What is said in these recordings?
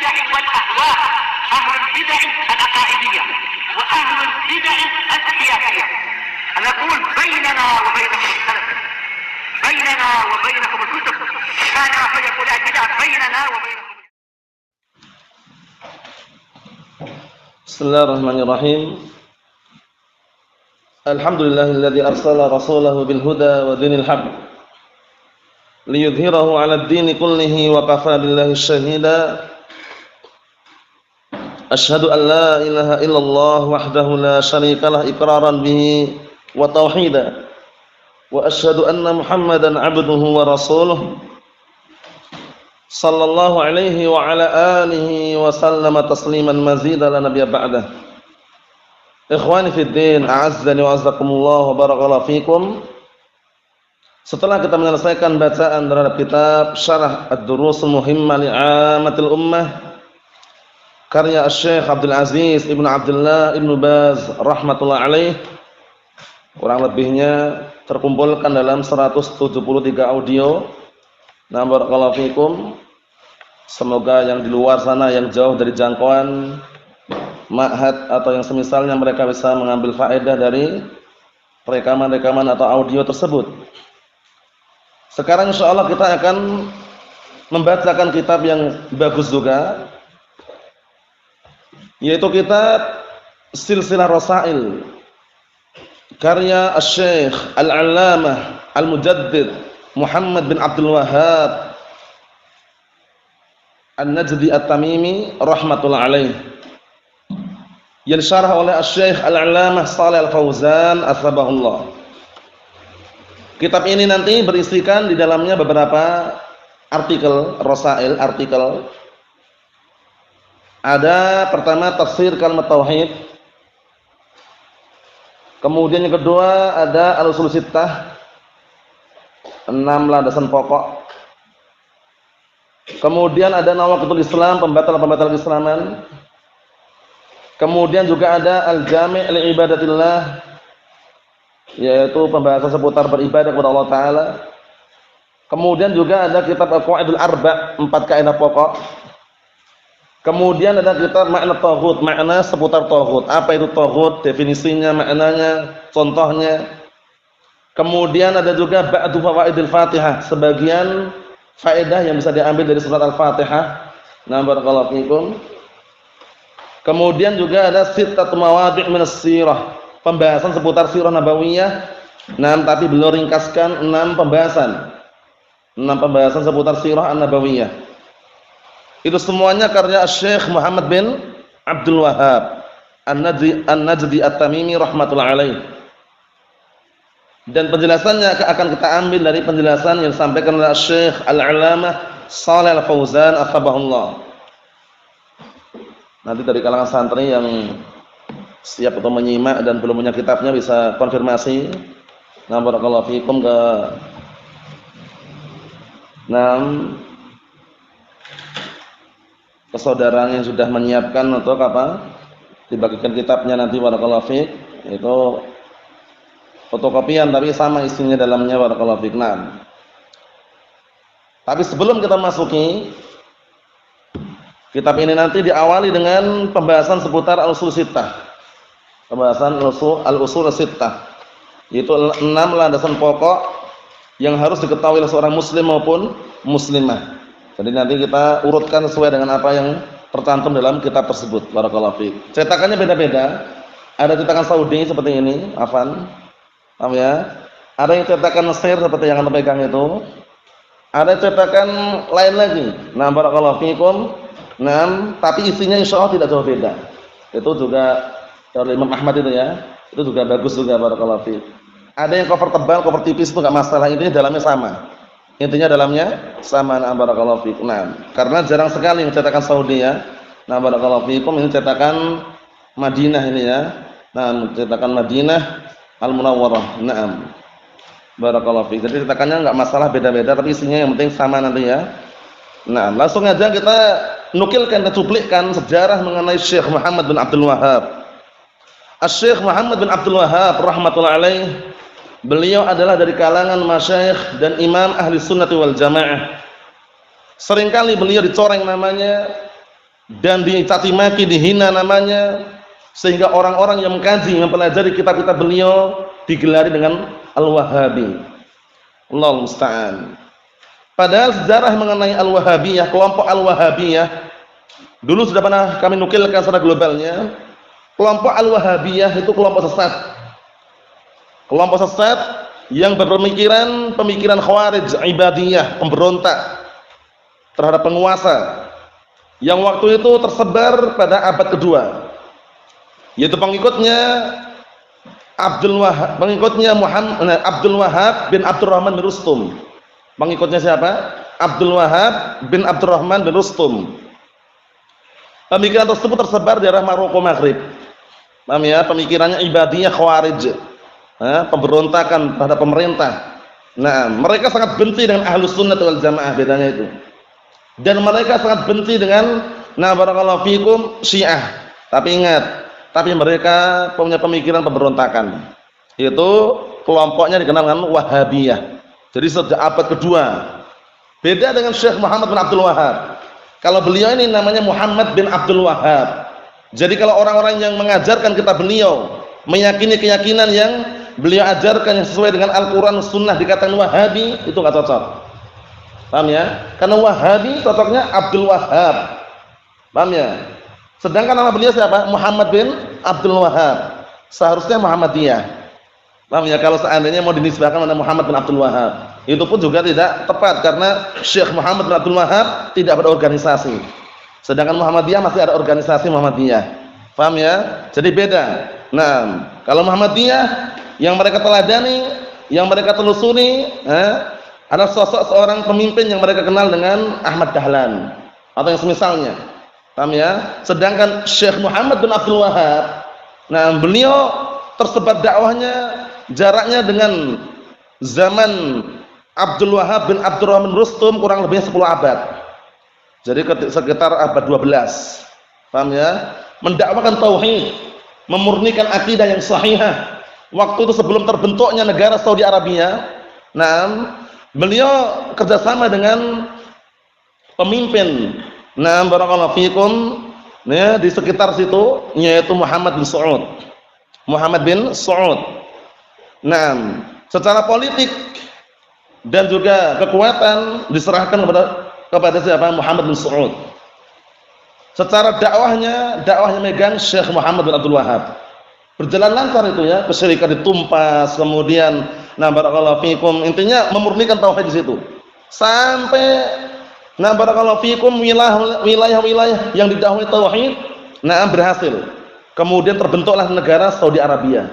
البدع والأهواء، أهل البدع العقائدية وأهل البدع السياسية. نقول بيننا وبينكم السلف، بيننا وبينكم الكتب، كان فيقول البدع بيننا وبينكم. Bismillahirrahmanirrahim. Alhamdulillahilladzi arsala rasulahu bil huda wa dinil haq liyudhhirahu 'alad dini kullihi wa kafaa billahi shahida. Asyhadu an la ilaha illallah wahdahu la syarikalah iqraran bihi wa tauhida. Wa asyhadu anna Muhammadan 'abduhu wa rasuluh. Sallallahu alaihi wa ala alihi wa sallama tasliman mazidan la nabiyya ba'dah. Ikhwani fid din, a'azzani wa azzakumullah wa barakallahu fikum. Setelah kita menyelesaikan bacaan terhadap kitab Syarah Ad-Durusul Muhimmah li 'ammatil ummah karya Syekh Abdul Aziz Ibnu Abdullah Ibnu Baz rahimatullah alaih, kurang lebihnya terkumpulkan dalam 173 audio. Nah, barakallahu fikum. Semoga yang di luar sana yang jauh dari jangkauan ma'had atau yang semisalnya mereka bisa mengambil faedah dari rekaman-rekaman atau audio tersebut. Sekarang insyaallah kita akan membacakan kitab yang bagus juga, yaitu kitab Silsilah Rasail karya Asy-Syaikh Al-'Allamah Al-Mujaddid Muhammad bin Abdul Wahhab An-Najdi At-Tamimi rahmatullah alaih, yang syarah oleh Asy-Syaikh Al-'Allamah Shalih Al-Fauzan atsabahullah. Kitab ini nanti berisikan di dalamnya beberapa artikel, rasail, artikel. Ada pertama tafsir kalimat tauhid. Kemudian yang kedua ada al-usul sittah, 6 landasan pokok. Kemudian ada nawaqitul Islam, pembatal-pembatal keislaman. Kemudian juga ada al-jami' li ibadatillah, yaitu pembahasan seputar beribadah kepada Allah taala. Kemudian juga ada kitab Al-Qawaidul Arba', 4 kaidah pokok. Kemudian ada kitab Makna Taghut, makna seputar taghut. Apa itu taghut? Definisinya, maknanya, contohnya. Kemudian ada juga ba'du fawaidil Fatihah, sebagian faedah yang bisa diambil dari surat Al-Fatihah. Nah, barakallahu fikum. Kemudian juga ada sittatu mawadhi' minas sirah, pembahasan seputar sirah nabawiyah. Nah, tapi beliau ringkaskan 6 pembahasan. 6 pembahasan seputar sirah an-nabawiyah. Itu semuanya karya Syekh Muhammad bin Abdul Wahhab An-Najdi At-Tamimi rahmatullah alaih. Dan penjelasannya akan kita ambil dari penjelasan yang disampaikan oleh Syekh Al-'Allamah Shalih Al-Fauzan atsabahullah. Nanti dari kalangan santri yang siap untuk menyimak dan belum punya kitabnya bisa konfirmasi. Nah, barakallahu fikum ke 6 saudaranya yang sudah menyiapkan untuk apa? Dibagikan kitabnya nanti, barakallahu fik. Itu fotokopian tapi sama isinya dalamnya, barakallahu fik. Nah, tapi sebelum kita masuki kitab ini, nanti diawali dengan pembahasan seputar al-usul sittah. Pembahasan al-usul sittah, yaitu 6 landasan pokok yang harus diketahui oleh seorang muslim maupun muslimah. Jadi nanti kita urutkan sesuai dengan apa yang tercantum dalam kitab tersebut, barakallahu fiik. Cetakannya beda-beda. Ada cetakan Saudi seperti ini, Afan. Paham ya? Ada yang cetakan Mesir seperti yang Anda pegang itu. Ada cetakan lain lagi. Nah, barakallahu fiikum. Nah, tapi isinya insyaallah tidak jauh beda. Itu juga dari Imam Ahmad itu ya. Itu juga bagus juga, barakallahu fiik. Ada yang cover tebal, cover tipis itu enggak masalah, intinya dalamnya sama. Intinya dalamnya sama. Nah, barakallahu fiik. Nah, karena jarang sekali yang cetakan Saudi ya. Nah, barakallahu fiikum, ini cetakan Madinah ini ya. Nah, cetakan Madinah Al-Munawwarah. Naam. Barakallahu fiik. Jadi cetakannya enggak masalah beda-beda, tapi isinya yang penting sama nanti ya. Nah, langsung aja kita nukilkan dan cuplikkan sejarah mengenai Syekh Muhammad bin Abdul Wahhab. Asy-Syaikh Muhammad bin Abdul Wahhab rahmatullah alaih, beliau adalah dari kalangan masyayikh dan imam ahli sunnati wal jamaah. Seringkali beliau dicoreng namanya dan dicaci maki, dihina namanya, sehingga orang-orang yang mengkaji, mempelajari kitab-kitab beliau digelari dengan Al-Wahabi. Allahu musta'an. Padahal sejarah mengenai Al-Wahabiyah, kelompok Al-Wahabiyah, dulu sudah pernah kami nukilkan secara globalnya. Kelompok Al-Wahabiyah itu kelompok sesat. Kelompok sesat yang berpemikiran pemikiran Khawarij Ibadiyah, pemberontak terhadap penguasa, yang waktu itu tersebar pada abad kedua, yaitu pengikutnya Abdul Wahab bin Abdurrahman bin Rustum. Pengikutnya siapa? Abdul Wahab bin Abdurrahman bin Rustum. Pemikiran tersebut tersebar di daerah Maroko Maghrib. Paham ya? Pemikirannya ibadiyah Khawarij, pemberontakan pada pemerintah. Nah, mereka sangat benci dengan Ahlus Sunnah wal Jamaah, bedanya itu. Dan mereka sangat benci dengan barakallahu fikum Syiah. Tapi ingat, tapi mereka punya pemikiran pemberontakan. Itu kelompoknya dikenal dengan Wahabiyah. Jadi sejak abad kedua. Beda dengan Syekh Muhammad bin Abdul Wahab. Kalau beliau ini namanya Muhammad bin Abdul Wahab. Jadi kalau orang-orang yang mengajarkan kitab beliau, meyakini keyakinan yang beliau ajarkan yang sesuai dengan Al-Quran Sunnah, dikatakan Wahabi, itu nggak cocok. Paham ya? Karena Wahabi cocoknya Abdul Wahab. Paham ya? Sedangkan nama beliau siapa? Muhammad bin Abdul Wahab. Seharusnya Muhammadiyah. Paham ya? Kalau seandainya mau dinisbahkan pada Muhammad bin Abdul Wahab, itu pun juga tidak tepat karena Syekh Muhammad bin Abdul Wahab tidak berorganisasi. Sedangkan Muhammadiyah masih ada organisasi Muhammadiyah. Paham ya? Jadi beda. Nah, kalau Muhammadiyah yang mereka teladani, yang mereka telusuri, ada sosok seorang pemimpin yang mereka kenal dengan Ahmad Dahlan atau yang semisalnya. Paham ya? Sedangkan Syekh Muhammad bin Abdul Wahab, beliau tersebar dakwahnya jaraknya dengan zaman Abdul Wahab bin Abdurrahman Rustum kurang lebih 10 abad. Jadi sekitar abad 12. Paham ya? Mendakwakan tauhid, memurnikan akidah yang sahihah. Waktu itu sebelum terbentuknya negara Saudi Arabia, beliau kerjasama dengan pemimpin barakallahu fikum di sekitar situ, yaitu Muhammad bin Saud. Muhammad bin Saud. Secara politik dan juga kekuatan diserahkan kepada siapa? Muhammad bin Saud. Secara dakwahnya megang Syekh Muhammad bin Abdul Wahab. Berjalan lancar itu ya, kesyirikan ditumpas, kemudian barakallahu fikum, intinya memurnikan tauhid di situ. Sampai barakallahu fikum wilayah-wilayah yang didahului tauhid berhasil. Kemudian terbentuklah negara Saudi Arabia.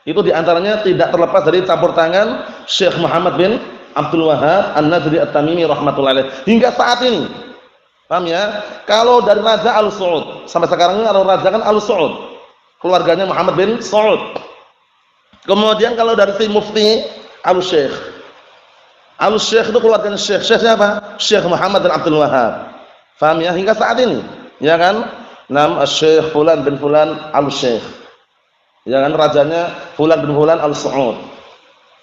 Itu diantaranya tidak terlepas dari campur tangan Syekh Muhammad bin Abdul Wahab An-Najdi At-Tamimi rahmatullahi alaih hingga saat ini. Paham ya? Kalau dari Raja Al-Saud sampai sekarang ini ada raja kan Al-Saud, keluarganya Muhammad bin Saud. Kemudian kalau dari si Mufti Al-Syekh itu keluarganya Syekh siapa? Syekh Muhammad bin Abdul Wahab. Paham ya? Hingga saat ini, ya kan? Syekh Fulan bin Fulan Al-Syekh. Ya kan, rajanya Fulan bin Fulan Al-Saud.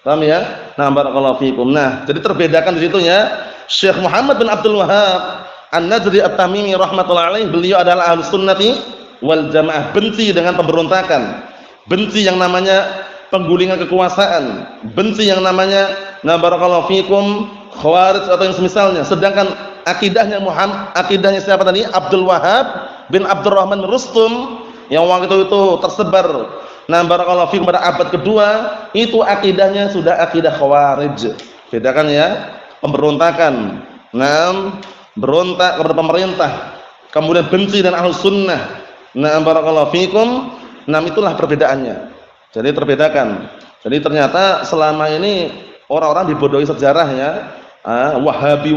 Paham ya? Barakallahu fikum. Jadi terbedakan di situ ya. Syekh Muhammad bin Abdul Wahab An-Najdi At-Tamimi rahmatullahi alaih, beliau adalah Ahlus Sunnati wal Jamaah, benci dengan pemberontakan, benci yang namanya penggulingan kekuasaan, benci yang namanya barakallahu fikum Khawarij atau yang semisalnya. Sedangkan akidahnya siapa tadi? Abdul Wahab bin Abdurrahman Rustum yang waktu itu tersebar barakallahu fikum pada abad kedua, itu akidahnya sudah akidah Khawarij. Bedakan ya, pemberontakan. Berontak kepada pemerintah, kemudian benci dan Ahlus Sunnah. Barakallahu fikum. Itulah perbedaannya. Jadi terbedakan. Jadi ternyata selama ini orang-orang dibodohi sejarahnya, Wahabi.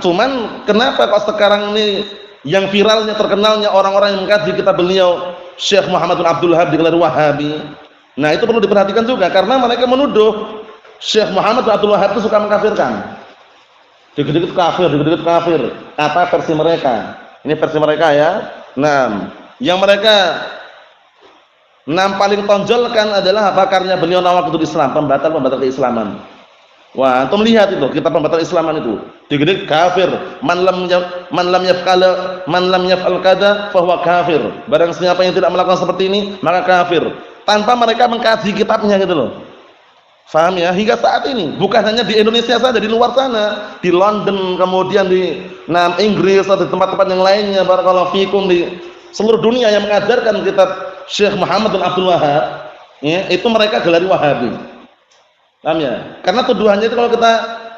Cuman kenapa kok sekarang ini yang viralnya, terkenalnya orang-orang yang mengkaji kitab beliau Syekh Muhammad bin Abdul Wahab digelar Wahabi. Itu perlu diperhatikan juga karena mereka menuduh Syekh Muhammad bin Abdul Wahab itu suka mengkafirkan. Dikit-dikit kafir. Apa versi mereka? Ini versi mereka ya. Yang mereka paling tonjolkan adalah apa? Karya beliau waktu itu Islam, pembatal keislaman. Wah, antum lihat itu kitab pembatal Islaman itu. Digede kafir, man lam yaf'al kada fahuwa kafir. Barang siapa yang tidak melakukan seperti ini, maka kafir. Tanpa mereka mengkaji kitabnya gitu loh. Faham ya? Hingga saat ini, bukan hanya di Indonesia saja, di luar sana, di London, kemudian di Inggris atau di tempat-tempat yang lainnya, barakallahu fikum, di seluruh dunia yang mengajarkan kitab Syekh Muhammad bin Abdul Wahhab, ya, itu mereka gelari Wahabi. Paham ya? Karena tuduhannya itu kalau kita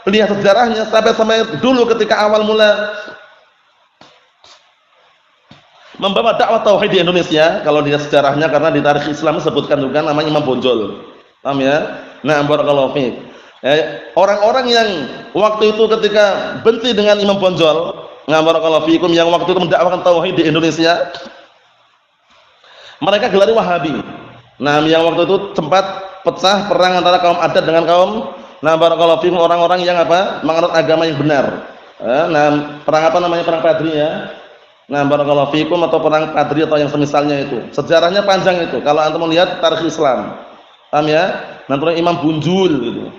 lihat sejarahnya sampai dulu ketika awal mula membawa dakwah tauhid di Indonesia, kalau lihat sejarahnya, karena di tarikh Islam disebutkan juga namanya Imam Bonjol. Paham ya? Nah, barakallahu fiik. Orang-orang yang waktu itu ketika benci dengan Imam Bonjol, nah barakallahu fiikum, yang waktu itu mendakwakan tauhid di Indonesia, mereka gelari Wahabi. Nah, yang waktu itu sempat pecah perang antara kaum adat dengan kaum barakallahu fiikum orang-orang yang menganut agama yang benar. Perang apa namanya, perang Padri ya. Barakallahu fiikum, atau perang Padri atau yang semisalnya itu. Sejarahnya panjang itu. Kalau antum melihat tarikh Islam. Paham ya? Nanti Imam Bunjul gitu.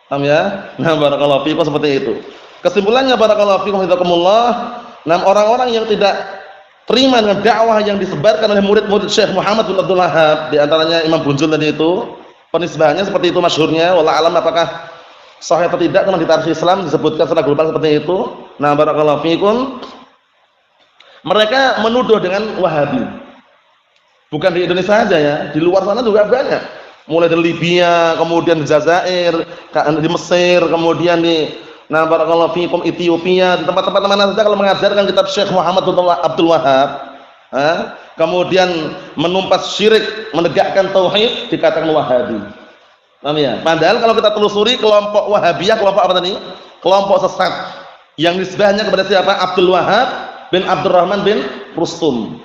Paham ya? Barakallahu fiikum seperti itu. Kesimpulannya barakallahu fiikum hidakumullah, orang-orang yang tidak terima dengan dakwah yang disebarkan oleh murid-murid Syekh Muhammad bin Abdul Wahhab, di antaranya Imam Bunjul tadi itu, penisbahannya seperti itu masyhurnya, wallahu alam apakah sahih atau tidak, teman di tarikh Islam disebutkan secara global seperti itu. Barakallahu fiikum, mereka menuduh dengan Wahabi. Bukan di Indonesia saja ya, di luar sana juga banyak. Mulai dari Libya, kemudian di Jazair, di Mesir, kemudian di barakallahu fiikum Ethiopia, di tempat-tempat mana saja kalau mengajarkan kitab Syekh Muhammad bin Abdul Wahhab, kemudian menumpas syirik, menegakkan tauhid, dikatakan Wahabi. Paham ya? Padahal kalau kita telusuri kelompok Wahabiyah, kelompok apa tadi? Kelompok sesat yang nisbahnya kepada siapa? Abdul Wahhab bin Abdurrahman bin Rustum.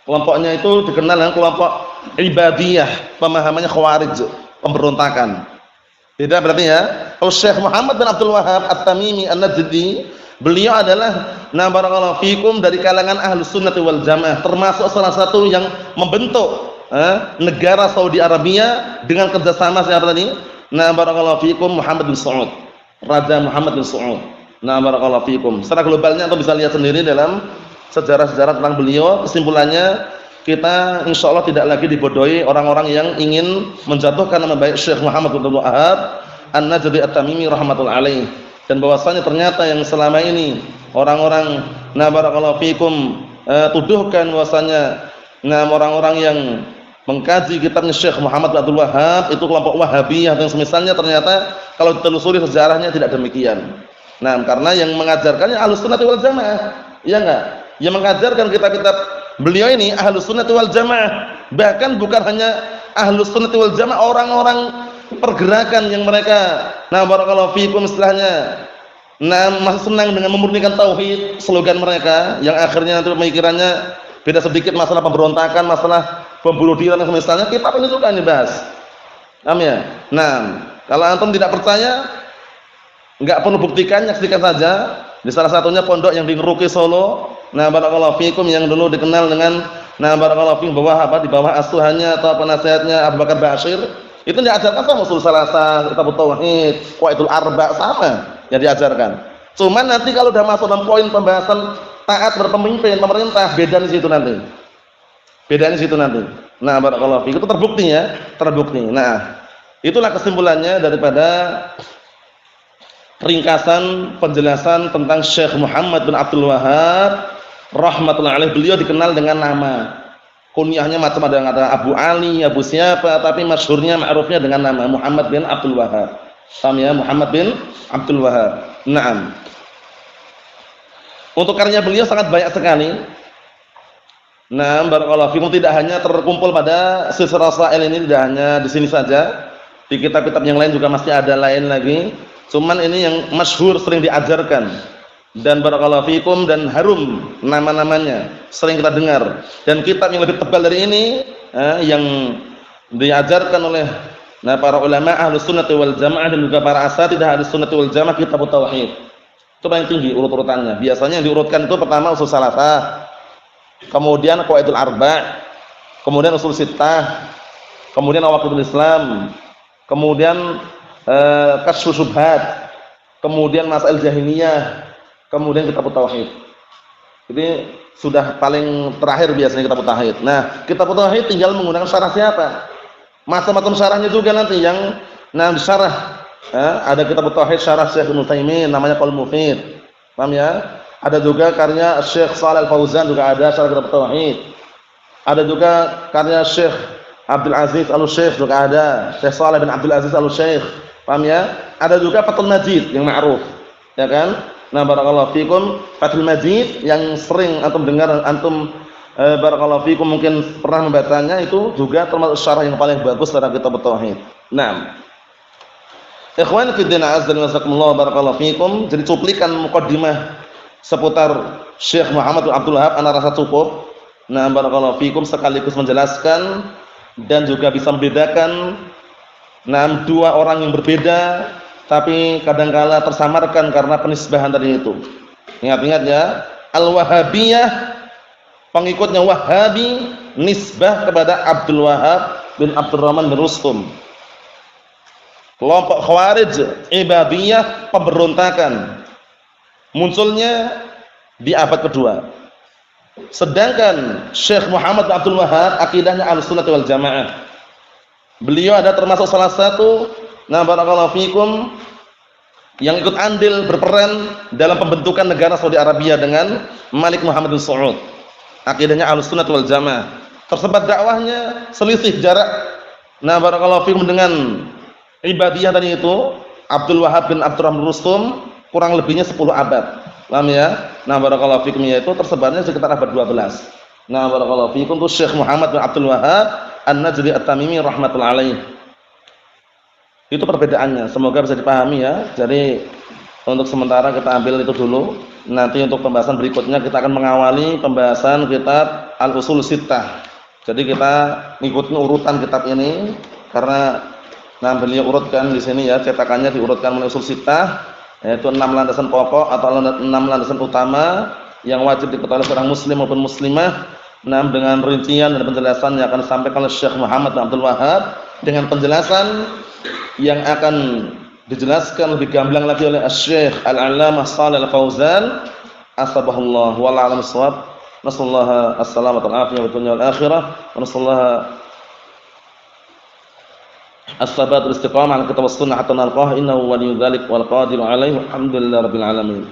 Kelompoknya itu dikenal dengan kelompok Ibadiyah, pemahamannya Khawarij, pemberontakan. Beda berarti ya. Kalau Syekh Muhammad bin Abdul Wahhab At-Tamimi An-Najdi, beliau adalah barakallahu fiikum dari kalangan Ahlus Sunnah wal Jamaah, termasuk salah satu yang membentuk negara Saudi Arabia dengan kerjasama siapa tadi? Barakallahu fiikum Muhammad bin Saud, Raja Muhammad bin Saud. Barakallahu fiikum. Secara globalnya atau bisa lihat sendiri dalam sejarah-sejarah tentang beliau. Kesimpulannya, kita insyaallah tidak lagi dibodohi orang-orang yang ingin menjatuhkan nama baik Syekh Muhammad bin Abdul Wahhab An-Najdi At-Tamimi rahmatul alaih, dan bahwasanya ternyata yang selama ini orang-orang barakallahu fiikum tuduhkan bahwasanya orang-orang yang mengkaji kitabnya Syekh Muhammad bin Abdul Wahhab itu kelompok Wahabiyah dan semisalnya, ternyata kalau ditelusuri sejarahnya tidak demikian. Karena yang mengajarkannya Ahlus Sunnah wal Jamaah, iya enggak? Yang mengajarkan kitab-kitab beliau ini Ahlus Sunnah wal Jamaah. Bahkan bukan hanya Ahlus Sunnah wal Jamaah, orang-orang pergerakan yang mereka barakallahu fiikum istilahnya masih senang dengan memurnikan tauhid, slogan mereka yang akhirnya nanti pemikirannya beda sedikit, masalah pemberontakan, masalah pembunuh diri dan misalnya, kitab ini juga dibahas. Paham ya? Kalau antum tidak percaya, enggak perlu buktikan, nyaksikan saja. Di salah satunya pondok yang di Ngeruki Solo, barakallahu fiikum, yang dulu dikenal dengan barakallahu fiikum di bawah asuhannya atau penasihatnya Abu Bakar Bashir, itu diajarkan sama usul salasah, kitab tauhid, qaidul arba, sama yang diajarkan. Cuman nanti kalau sudah masuk dalam poin pembahasan taat berpemimpin, pemerintah, beda di situ nanti. Bedanya di situ nanti. Barakallahu fiikum, itu terbukti ya, terbukti. Itulah kesimpulannya daripada ringkasan penjelasan tentang Syekh Muhammad bin Abdul Wahhab rahmatullahi alaih. Beliau dikenal dengan nama, kunyahnya macam ada yang kata Abu Ali, Abu siapa, tapi masyhurnya, ma'rufnya dengan nama Muhammad bin Abdul Wahhab. Paham ya? Muhammad bin Abdul Wahhab. Untuk karya beliau sangat banyak sekali. Barakallahu fikum, tidak hanya terkumpul pada Silsilah Rasail ini, tidak hanya di sini saja. Di kitab-kitab yang lain juga masih ada lain lagi. Cuman ini yang masyhur, sering diajarkan, dan barakallahu fikum, dan harum nama-namanya, sering kita dengar. Dan kitab yang lebih tebal dari ini yang diajarkan oleh para ulama Ahlus Sunnah wal Jamaah dan juga para asatidzah Ahlus Sunnah wal Jamaah, kitab tauhid. Itu paling tinggi urut-urutannya. Biasanya yang diurutkan itu pertama usul salasah, kemudian qaidul arba', kemudian usul sittah, kemudian awaqidul Islam, kemudian Kasyfus Syubhat, kemudian Masail Jahiliyah, kemudian Kitab Tauhid. Ini sudah paling terakhir biasanya Kitab Tauhid. Nah, Kitab Tauhid tinggal menggunakan syarah siapa? Macam-macam syarahnya juga nanti yang syarah. Ada Kitab Tauhid syarah Syekh Ibnu Taimiyah namanya Qaul Mufid. Paham ya? Ada juga karya Syekh Shalal Al-Fauzan juga ada syarah Kitab Tauhid. Ada juga karya Syekh Abdul Aziz Al-Syekh juga ada, Syekh Shalih bin Abdul Aziz Al-Syekh. Paham ya? Ada juga Fathul Majid yang ma'ruf. Ya kan? Nah, barakallahu fikum, Fathul Majid yang sering antum dengar, barakallahu fikum mungkin pernah membacanya, itu juga termasuk syarah yang paling bagus terhadap Kitab Tauhid. Naam. Ikhwan fi din azza wa jalla, barakallahu fikum. Jadi cuplikan muqaddimah seputar Syekh Muhammad bin Abdul Wahhab ana rasa cukup. Nah, barakallahu fikum, sekaligus menjelaskan dan juga bisa membedakan dua orang yang berbeda tapi kadangkala tersamarkan karena penisbahan tadi itu. Ingat-ingat ya, Al-Wahhabiyah pengikutnya Wahhabi nisbah kepada Abdul Wahhab bin Abdurrahman bin Rustum. Kelompok Khawarij Ibadiyah pemberontakan munculnya di abad kedua. Sedangkan Syekh Muhammad bin Abdul Wahhab akidahnya Ahlussunnah wal Jamaah. Beliau ada termasuk salah satu barakallahu fikum yang ikut andil berperan dalam pembentukan negara Saudi Arabia dengan Malik Muhammad bin Saud. Akidahnya Ahlussunnah wal Jamaah. Tersebar dakwahnya selisih jarak barakallahu fikum dengan Ibadiyah tadi itu, Abdul Wahhab bin Abdurrahman Rustum, kurang lebihnya 10 abad. Paham ya? Barakallahu fikum, yaitu tersebarnya sekitar abad 12. Barakallahu fikum itu Syekh Muhammad bin Abdul Wahhab An-Najdi At-Tamimi rahmatullahi alaih. Itu perbedaannya, semoga bisa dipahami ya. Jadi untuk sementara kita ambil itu dulu. Nanti untuk pembahasan berikutnya kita akan mengawali pembahasan kitab Al-Usul Sittah. Jadi kita ngikutin urutan kitab ini karena beliau urutkan di sini ya, cetakannya diurutkan menurut Usul Sittah, yaitu 6 landasan pokok atau 6 landasan utama yang wajib diketahui seorang muslim maupun muslimah. Dengan rincian dan penjelasan yang akan disampaikan oleh Syekh Muhammad bin Abdul Wahhab dengan penjelasan yang akan dijelaskan lebih gamblang lagi oleh Syekh Al-Allamah Shalih Al-Fauzan asbahullah wal a'lam bissawab. Nasallahu as-salamata wal afiyah fid dunya wal akhirah wa nasallahu as-sabat wal istiqamah 'ala kitab was sunnah hatta nalqah innahu waliyyu dzalik wal qadiru 'alaihi walhamdulillahi rabbil alamin.